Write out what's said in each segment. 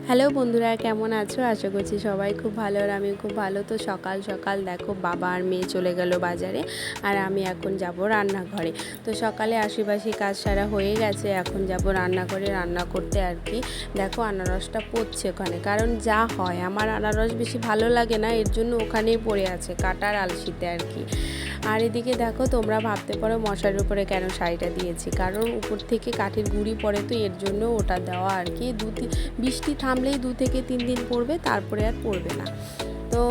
Hello বন্ধুরা, কেমন আছো? আশা করছি সবাই খুব ভালো আর আমি খুব ভালো। তো সকাল সকাল দেখো বাবা আর মেয়ে চলে গেল বাজারে, আর আমি এখন যাব রান্নাঘরে। তো সকালে আশিপাশি কাজ সারা হয়ে গেছে, এখন যাব রান্নাঘরে রান্না করতে আর কি। দেখো আনারসটা পড়ছে ওখানে, কারণ যা হয় আমার আনারস বেশি ভালো লাগে না, এর জন্য ওখানেই পড়ে আছে কাটার আলসিতে আর কি। আর এদিকে দেখো তোমরা ভাবতে পারো মশারির উপরে কেন শাড়িটা দিয়েছি, কারণ উপর থেকে কাঠের গুঁড়ি পড়ে, তো এর জন্য ওটা দেওয়া আর কি। বৃষ্টি থামলেই 2 থেকে 3 দিন পড়বে, তারপরে আর পড়বে না। তো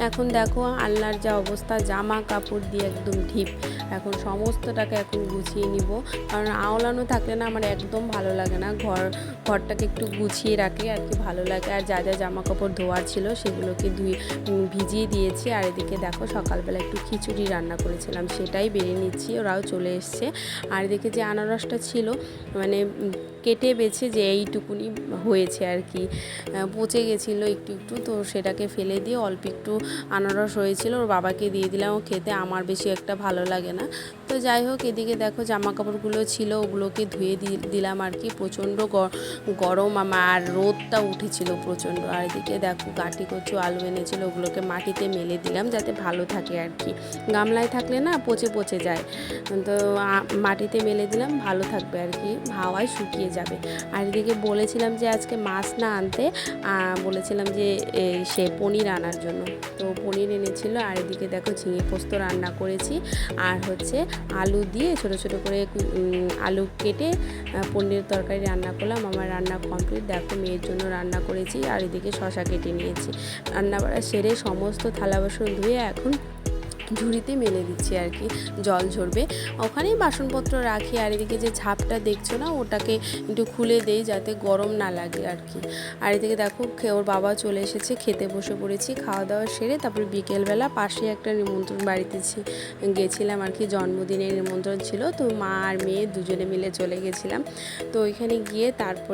এখন দেখো আল্লাহর যা অবস্থা, জামা কাপড় দিয়ে একদম ঢিপ। এখন সমস্তটাকে এখন গুছিয়ে নিব, কারণ আওলানো থাকলে না আমার একদম ভালো লাগে না। ঘরটাকে একটু গুছিয়ে রাখলে আর কি ভালো লাগে। আর যা যা জামা কাপড় ধোয়ার ছিল সেগুলোকে ভিজিয়ে দিয়েছি। আর এদিকে দেখো সকালবেলা একটু খিচুড়ি রান্না করেছিলাম, সেটাই বেড়ে নিচ্ছি, ওরাও চলে এসছে। আর এদিকে যে আনারসটা ছিল মানে কেটে বেছে যে এইটুকুনি হয়েছে আর কি, পচে গেছিলো একটু একটু, তো সেটাকে ফেলে দিয়ে অল্প একটু আনারস হয়েছিল ওর বাবাকে দিয়ে দিলাম। ও খেতে আমার বেশি একটা ভালো লাগে না। তো যাই হোক, এদিকে দেখো জামা কাপড়গুলো ছিল ওগুলোকে ধুয়ে দিলাম আর কি। প্রচণ্ড গরম আর রোদটা উঠেছিল প্রচণ্ড। আর এদিকে দেখো গাঁটি কচু আলু এনেছিল, ওগুলোকে মাটিতে মেলে দিলাম যাতে ভালো থাকে আর কি। গামলায় থাকলে না পচে যায়, তো মাটিতে মেলে দিলাম, ভালো থাকবে আর কি, হাওয়ায় শুকিয়ে যাবে। আর এদিকে বলেছিলাম যে আজকে মাছ না আনতে, বলেছিলাম যে সে পনির আনার জন্য, তো পনির এনেছিল। আর এদিকে দেখো ঝিঙে পোস্ত রান্না করেছি, আর হচ্ছে আলু দিয়ে ছোটো ছোটো করে আলু কেটে পনিরের তরকারি রান্না করলাম। আমার রান্না কমপ্লিট। দেখো মেয়ের জন্য রান্না করেছি, আর এদিকে শশা কেটে নিয়েছি। রান্না বাড়া সেরে সমস্ত থালা বাসন ধুয়ে এখন ঝুড়িতে মেলে দিচ্ছি আর কি, জল ঝরবে ওখানেই বাসনপত্র রাখি। আর এদিকে যে ঝাপটা দেখছো না, ওটাকে একটু খুলে দেই যাতে গরম না লাগে আর কি। আর এদিকে দেখো ওর বাবা চলে এসেছে, খেতে বসে পড়েছি। খাওয়া দাওয়া সেরে তারপরে বিকেলবেলা পাশে একটা নিমন্ত্রণ বাড়িতে গেছিলাম আর কি, জন্মদিনের নিমন্ত্রণ ছিল, তো মা আর মেয়ে দুজনে মিলে চলে গেছিলাম। তো ওইখানে গিয়ে তারপরে